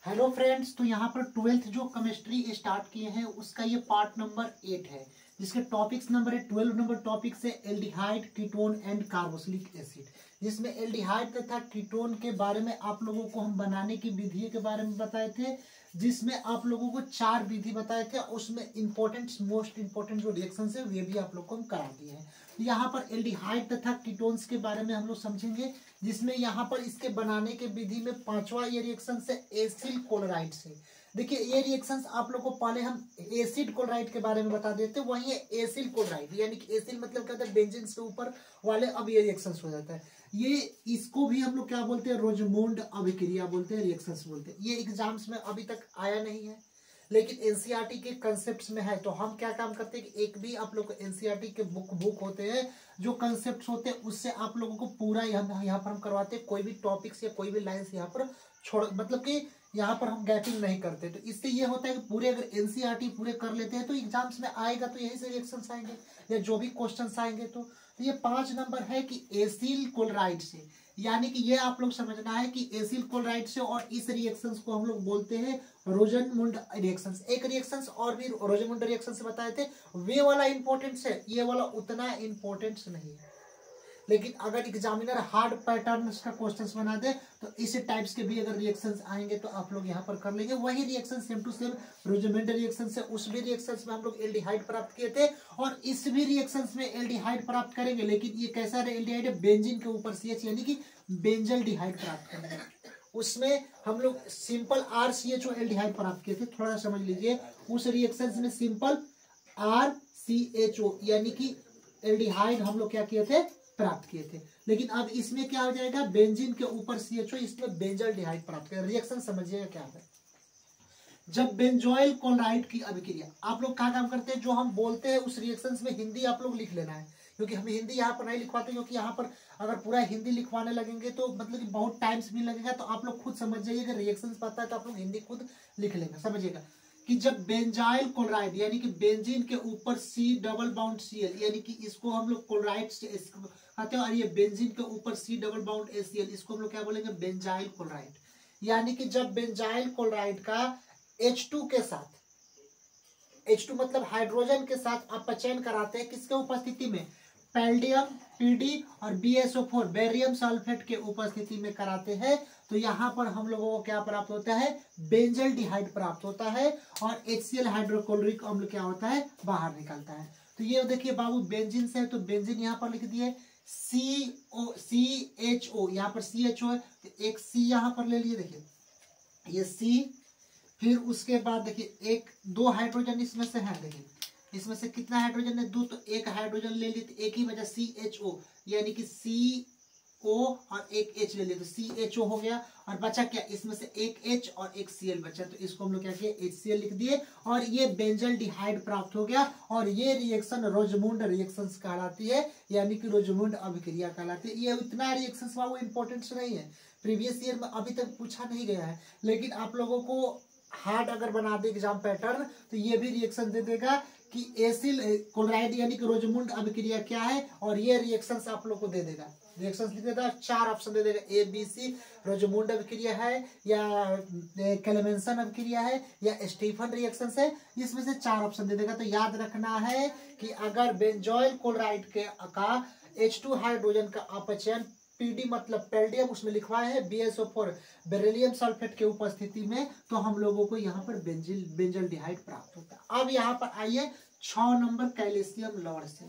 Hello friends, तो यहाँ पर 12th जो केमिस्ट्री स्टार्ट किए हैं उसका ये पार्ट नंबर 8 है, जिसके टॉपिक्स नंबर है 12 नंबर टॉपिक से aldehyde, ketone and carboxylic acid, जिसमें एल्डिहाइड तथा कीटोन के बारे में आप लोगों को हम बनाने की विधि के बारे में बताए थे, जिसमें आप लोगों को 4 विधि बताए थे। उसमें मोस्ट इंपोर्टेंट जो रिएक्शंस है वे भी आप लोग को हम करा दिए हैं। यहाँ पर एल्डिहाइड तथा कीटोन्स के बारे में हम लोग समझेंगे, जिसमें यहाँ पर इसके बनाने के विधि में 5वां ये रिएक्शन है एसिल क्लोराइड से। देखिए ये रिएक्शंस आप लोग को पहले हम एसिड क्लोराइड के बारे में बता देते हैं, वही एसिल क्लोराइड यानी कि एसिल मतलब क्या होता है, बेंजीन से ऊपर वाले, अब ये रिएक्शंस हो जाता है। ये इसको भी हम लोग क्या बोलते हैं, रोजमूंड अभिक्रिया बोलते हैं, रिएक्शंस बोलते हैं। ये एग्जाम्स में अभी तक आया नहीं है, लेकिन एनसीईआरटी के कंसेप्ट्स में है। तो हम क्या काम करते हैं कि एक भी आप लोग को एनसीईआरटी के बुक होते हैं, जो कंसेप्ट्स होते हैं उससे आप लोगों को पूरा यहाँ पर हम करवाते हैं। कोई भी टॉपिक्स या कोई भी लाइंस यहाँ पर छोड़, मतलब कि यहाँ पर हम गैपिंग नहीं करते। तो इससे ये होता है कि पूरे अगर एनसीईआरटी पूरे कर लेते हैं तो एग्जाम्स में आएगा, तो यही से रिएक्शंस आएंगे या जो भी क्वेश्चंस आएंगे। तो ये 5 नंबर है कि एसिल क्लोराइड से, यानी कि ये आप लोग समझना है कि एसिल क्लोराइड से, और इस रिएक्शंस को हम लोग बोलते हैं रोजनमुंड रिएक्शंस। एक रिएक्शंस और भी रोजनमुंड रिएक्शंस बताए थे, वे वाला इंपॉर्टेंस है, ये वाला उतना इंपॉर्टेंस नहीं है। लेकिन अगर एग्जामिनर हार्ड पैटर्न का क्वेश्चंस बना दे तो इस टाइप्स के भी अगर रिएक्शंस आएंगे तो आप लोग यहाँ पर कर लेंगे। वही रिएक्शन सेम टू सेम रोजमेंट रिएक्शन से, उस भी रिएक्शंस में हम लोग एल्डिहाइड प्राप्त किए थे, और इस भी रिएक्शंस में एल्डिहाइड प्राप्त करेंगे। लेकिन ये कैसा एल्डिहाइड है, बेंजीन के ऊपर CH यानी कि बेंजल डिहाइड प्राप्त करेंगे। उसमें हम लोग सिंपल RCHO एल्डिहाइड प्राप्त किए थे, थोड़ा समझ लीजिए। उस रिएक्शन में सिंपल RCHO यानी कि एल्डिहाइड हम लोग क्या किए थे, प्राप्त किए थे। लेकिन अब इसमें क्या हो जाएगा, बेंजीन के ऊपर CHO, इसमें बेंजल डिहाइड प्राप्त करें। रिएक्शन समझिएगा क्या है। जब बेंजोइल क्लोराइड की अभिक्रिया, आप लोग क्या काम करते हैं, जो हम बोलते हैं उस रिएक्शंस में हिंदी आप लोग लिख लेना है, क्योंकि हम हिंदी यहाँ पर नहीं लिखवाते, क्योंकि यहाँ पर अगर पूरा हिंदी लिखवाने लगेंगे तो मतलब कि बहुत टाइम्स भी लगेगा। तो आप लोग खुद समझ जाइएगा, रिएक्शंस पता है तो आप लोग हिंदी खुद लिख लेंगे। समझिएगा कि जब बेंजाइल क्लोराइड यानी कि बेंजीन के ऊपर C डबल बाउंड Cl, यानी कि इसको हम लोग क्लोराइड कहते हैं, और ये बेंजीन के ऊपर C डबल बाउंड ACl, इसको हम लोग क्या बोलेंगे, बेंजाइल क्लोराइड। यानी कि जब बेंजाइल क्लोराइड का H2 के साथ, H2 मतलब हाइड्रोजन के साथ अपचयन कराते हैं, किसके उपस्थिति में, पैल्डियम PD और BSO4 बेरियम सल्फेट के उपस्थिति में कराते हैं, तो यहाँ पर हम लोगों को क्या प्राप्त होता है, बेंजल डिहाइड प्राप्त होता है, और HCl हाइड्रोक्लोरिक अम्ल क्या होता है, बाहर निकलता है। तो ये देखिए बाबू, बेंजीन से है तो बेंजीन यहाँ पर लिख दिए, CHO यहाँ पर CHO है, तो एक C यहाँ पर ले लिए, देखिए ये C। फिर उसके बाद देखिए 2 हाइड्रोजन इसमें से है, देखिए इसमें से कितना हाइड्रोजन है, 2, तो 1 हाइड्रोजन ले लिए, तो एक ही बचा CHO, यानी कि CO और एक H ले लिए, तो CHO हो गया। और बचा क्या, इसमें से एक H और एक Cl बचा, तो इसको हम लोग क्या किए, HCl लिख दिए, और ये बेंजल डिहाइड प्राप्त हो गया। और ये रिएक्शन रोजमुंड रिएक्शंस कहलाती है, यानी कि रोजमुंड अभिक्रिया कहलाती है। ये इतना रिएक्शंस वो इंपॉर्टेंस नहीं है, प्रीवियस ईयर में अभी तक पूछा नहीं गया है, लेकिन आप लोगों को हार्ड अगर बना दे एग्जाम पैटर्न तो ये भी रिएक्शन दे देगा कि एसिल क्लोराइड यानी कि रोजमुंड अभिक्रिया क्या है, और ये रिएक्शंस आप लोग को दे देगा। रिएक्शंस लिख देगा, 4 ऑप्शन दे देगा, ABC रोजमुंड अभिक्रिया है, या क्लेमेंसन अभिक्रिया है, या स्टीफन रिएक्शंस है, इसमें से 4 ऑप्शन दे देगा। तो याद रखना है कि अगर बेंजोइल क्लोराइड का H2 हाइड्रोजन का अपचयन, PD मतलब पैल्डियम उसमें लिखवाए है, BSO4 बेरिलियम सल्फेट के उपस्थिति में, तो हम लोगों को यहाँ पर बेंजल डिहाइड प्राप्त होता है। अब यहाँ पर आइए 6 नंबर कैल्शियम लवण से।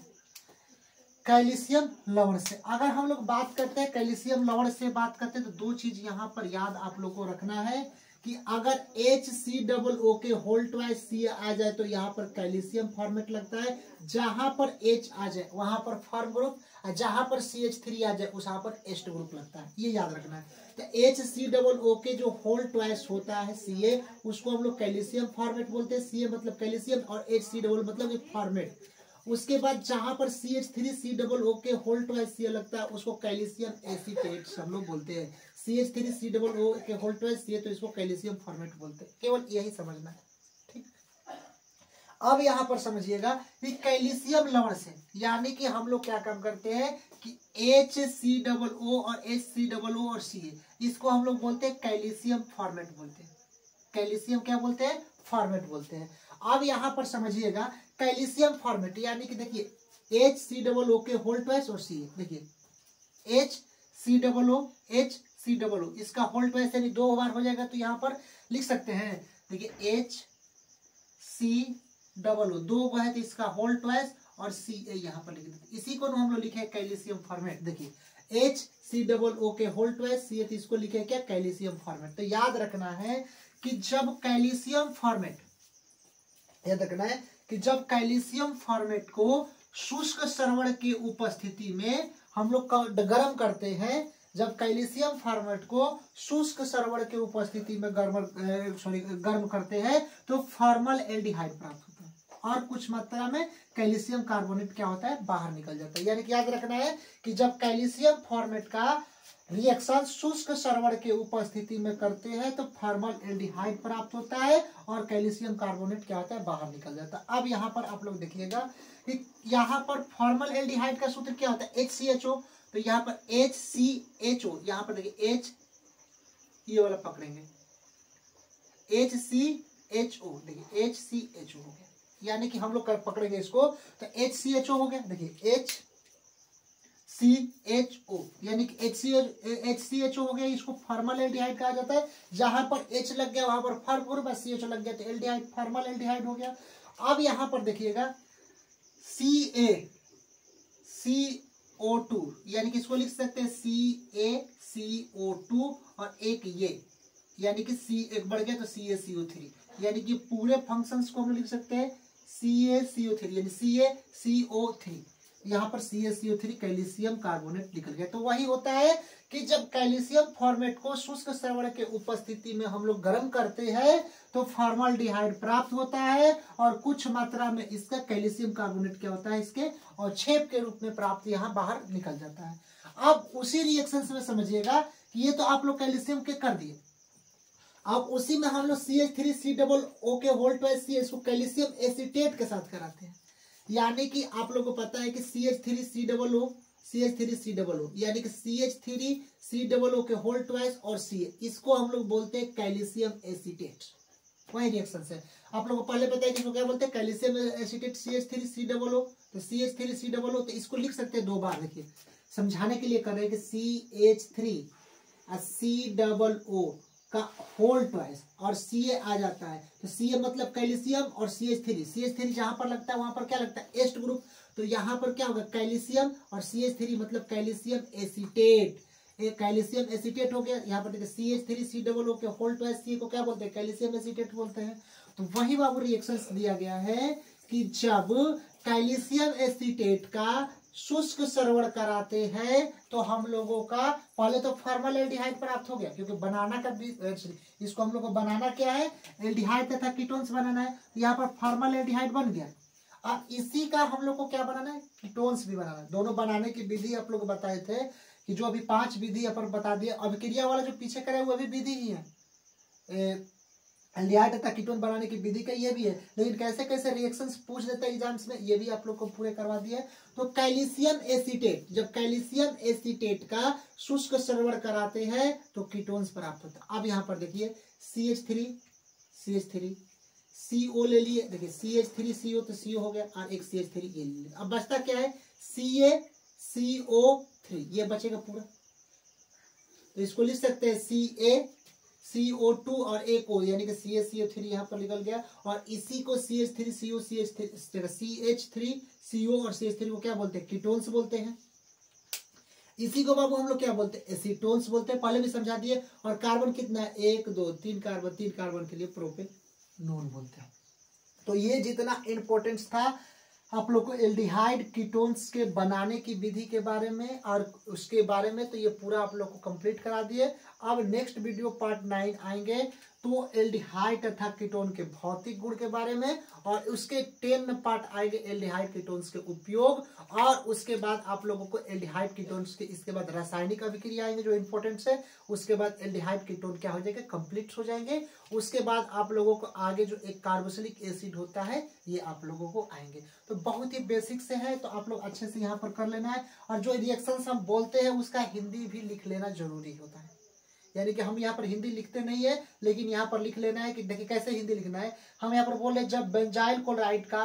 कैल्शियम लवण से अगर हम लोग बात करते हैं, कैल्शियम लवण से बात करते हैं, तो 2 चीज यहाँ पर याद आप लोग को रखना है कि अगर HCOO के होल ट्वाइस C आ जाए तो यहाँ पर कैल्शियम फॉर्मेट लगता है, जहां पर H आ जाए वहां पर फॉर्म ग्रुप, और जहां पर CH3 आ जाए वहां पर एस्ट ग्रुप लगता है, ये याद रखना है। तो HCOO के जो होल ट्वाइस होता है Ca, उसको हम लोग कैल्शियम फॉर्मेट बोलते हैं। Ca मतलब कैल्शियम और HC मतलब फॉर्मेट। उसके बाद जहां पर CH3COO के होल ट्वाइस C लगता है उसको कैल्शियम एसीटेट हम लोग बोलते हैं। CH3COO के होल ट्वाइस C तो इसको कैल्शियम फॉर्मेट बोलते हैं। केवल यही समझना है, ठीक। अब यहाँ पर समझिएगा कि कैल्शियम लवण से, यानी कि हम लोग क्या काम करते हैं कि HCOO और HCOO और Ca, इसको हम लोग बोलते हैं कैल्शियम फॉर्मेट बोलते हैं। कैल्शियम क्या बोलते हैं, फॉर्मेट बोलते हैं। अब यहाँ पर समझिएगा कैल्शियम फॉर्मेट यानी कि देखिए HCOO के होल ट्वाइस और सी, देखिए HCOO इसका होल ट्वाइस यानी 2 बार हो जाएगा, तो यहाँ पर लिख सकते हैं देखिए HCOO 2 है तो इसका होल ट्वाइस और Ca यहाँ पर लिख देते, इसी को हम लोग लिखे कैल्शियम फॉर्मेट। देखिए HCOO के होल ट्वाइस Ca, तो इसको लिखे क्या, कैल्शियम फॉर्मेट। तो याद रखना है कि जब कैल्शियम फॉर्मेट, याद रखना है कि जब कैल्शियम फॉर्मेट को शुष्क सरवण की उपस्थिति में हम लोग गर्म करते हैं, जब कैल्शियम फॉर्मेट को शुष्क सरवण की उपस्थिति में गर्म करते हैं तो फॉर्मल एल्डिहाइड प्राप्त होता है और कुछ मात्रा में कैल्शियम कार्बोनेट क्या होता है, बाहर निकल जाता है। यानी कि याद रखना है कि जब कैल्शियम फॉर्मेट का रिएक्शन शुष्क सरवण के उपस्थिति में करते हैं तो फॉर्मल एल्डिहाइड प्राप्त होता है और कैल्शियम कार्बोनेट क्या होता है, बाहर निकल जाता है। अब यहाँ पर आप लोग देखिएगा कि यहाँ पर फॉर्मल एल्डिहाइड का सूत्र क्या होता है, HCHO। तो यहाँ पर HCHO, यहाँ पर देखिए H ये वाला पकड़ेंगे HCHO, देखिए HCHO हो गया, यानी कि हम लोग पकड़ेंगे इसको तो HCHO हो गया। देखिए HCHO यानी कि HCHO हो गया, इसको फॉर्मल एल्डिहाइड कहा जाता है। जहां पर H लग गया वहां पर फॉर्म बस CH लग गया तो एल्डिहाइड, फॉर्मल एल्डिहाइड हो गया। अब यहां पर देखिएगा CaCO2 यानी कि इसको लिख सकते हैं CaCO2 और एक ये यानी कि C एक बढ़ गया तो CaCO3, यानी कि पूरे फंक्शंस को हम लिख सकते हैं CaCO3 यानी CaCO3, यहाँ पर CaCO3 कैल्शियम कार्बोनेट निकल गया। तो वही होता है कि जब कैल्शियम फॉर्मेट को शुष्क सरवण के उपस्थिति में हम लोग गर्म करते हैं तो फॉर्मल्डिहाइड प्राप्त होता है और कुछ मात्रा में इसका कैल्शियम कार्बोनेट क्या होता है, इसके और छेप के रूप में प्राप्त यहाँ बाहर निकल जाता है। अब उसी रिएक्शन में समझिएगा कि ये तो आप लोग कैल्शियम के कर दिए, अब उसी में हम लोग CH3COO के होल ट्वाइस C इसको कैल्शियम एसीटेट के साथ कराते हैं। यानी कि आप लोगों को पता है कि CH3COO यानी कि CH3COO के होल ट्वाइस और Ca, इसको हम लोग बोलते हैं कैल्शियम एसीटेट। वही रिएक्शन है, आप लोगों को पहले पता है कि इसको क्या बोलते हैं, कैल्शियम एसीटेट CH3COO। तो CH3COO तो इसको लिख सकते हैं 2 बार, देखिए समझाने के लिए कर रहे हैं कि CH3COO का होल ट्वाइस और Ca आ जाता है, तो Ca मतलब कैल्शियम और CH3 जहां पर लगता है वहां पर क्या लगता है, एस्ट ग्रुप। तो यहाँ पर क्या होगा, कैल्शियम और CH3 मतलब कैल्शियम एसीटेट, एक कैल्शियम एसीटेट हो गया। यहाँ पर देखिए CH3COO के होल ट्वाइस C को क्या बोलते हैं, कैल्शियम एसीटेट बोलते हैं। तो वही बाबू रिएक्शन दिया गया है कि जब कैल्शियम एसीटेट का शुष्क सरवण कराते हैं तो हम लोगों का पहले तो फॉर्मल एल्डिहाइड प्राप्त हो गया, क्योंकि बनाना का इसको हम लोग को बनाना क्या है, एल्डिहाइड तथा कीटोन्स बनाना है। यहाँ पर फॉर्मल एल्डिहाइड बन गया, अब इसी का हम लोग को क्या बनाना है, कीटोन्स भी बनाना है। दोनों बनाने की विधि आप लोग बताए थे कि जो अभी 5 विधि अपन बता दिए, अभिक्रिया वाला जो पीछे करे वो भी विधि ही है, एल्डिहाइड तथा कीटोन बनाने की विधि का ये भी है, लेकिन कैसे कैसे रिएक्शंस पूछ देते हैं एग्जाम्स में, ये भी आप लोग को पूरे करवा दिए। तो कैल्शियम एसीटेट, जब कैल्शियम एसीटेट का शुष्क सरवण कराते हैं तो कीटोन्स प्राप्त होता है। अब यहाँ पर देखिए CH3 CO ले लिए, देखिए CH3CO तो CO हो गया और एक CH3 ये ले लिया। अब बचता क्या है, CaCO3 ये बचेगा पूरा, तो इसको लिख सकते हैं CaCO2 और एक O यानी कि CaCO3 यहाँ पर निकल गया, और इसी को CH3CO और CH3 को क्या बोलते हैं, कीटोन्स बोलते हैं। इसी को बाबू हम लोग क्या बोलते हैं, एसीटोन्स बोलते हैं, पहले भी समझा दिए। और कार्बन कितना है, 1 2 3 कार्बन, 3 कार्बन के लिए प्रोपेनोन बोलते हैं। तो ये जितना इंपॉर्टेंस था आप लोग को एल्डिहाइड कीटोन्स के बनाने की विधि के बारे में और उसके बारे में, तो ये पूरा आप लोग को कंप्लीट करा दिए। अब नेक्स्ट वीडियो पार्ट 9 आएंगे तो एल्डिहाइड तथा कीटोन के भौतिक गुण के बारे में, और उसके 10 पार्ट आएंगे एल्डिहाइड कीटोन्स के उपयोग, और उसके बाद आप लोगों को एल्डिहाइड कीटोन्स के इसके बाद रासायनिक अभिक्रिया आएंगे जो इंपॉर्टेंट है। उसके बाद एल्डिहाइड कीटोन क्या हो जाएगा, कंप्लीट हो जाएंगे। उसके बाद आप लोगों को आगे जो एक कार्बोक्सिलिक एसिड होता है ये आप लोगों को आएंगे। तो बहुत ही बेसिक से है, तो आप लोग अच्छे से यहाँ पर कर लेना है। और जो रिएक्शंस हम बोलते हैं उसका हिंदी भी लिख लेना जरूरी होता है, यानी कि हम यहाँ पर हिंदी लिखते नहीं है, लेकिन यहाँ पर लिख लेना है कि देखिए कैसे हिंदी लिखना है। हम यहाँ पर बोल रहे जब बेंजाइल क्लोराइड का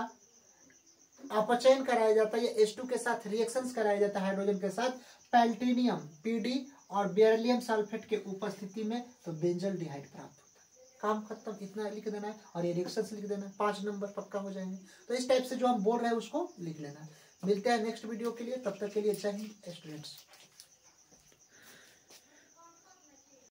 अपचयन कराया जाता है या H2 के साथ रिएक्शंस कराया जाता है हाइड्रोजन के साथ पैल्टिनियम Pd और बेरिलियम सल्फेट के उपस्थिति में, तो बेंजल डिहाइड प्राप्त होता है। काम खत्म, इतना लिख देना है और ये रिएक्शंस लिख देना है, 5 नंबर पक्का हो जाएंगे। तो इस टाइप से जो हम बोल रहे हैं उसको लिख लेना है। मिलते हैं नेक्स्ट वीडियो के लिए, तब तक के लिए जय हिंद स्टूडेंट्स।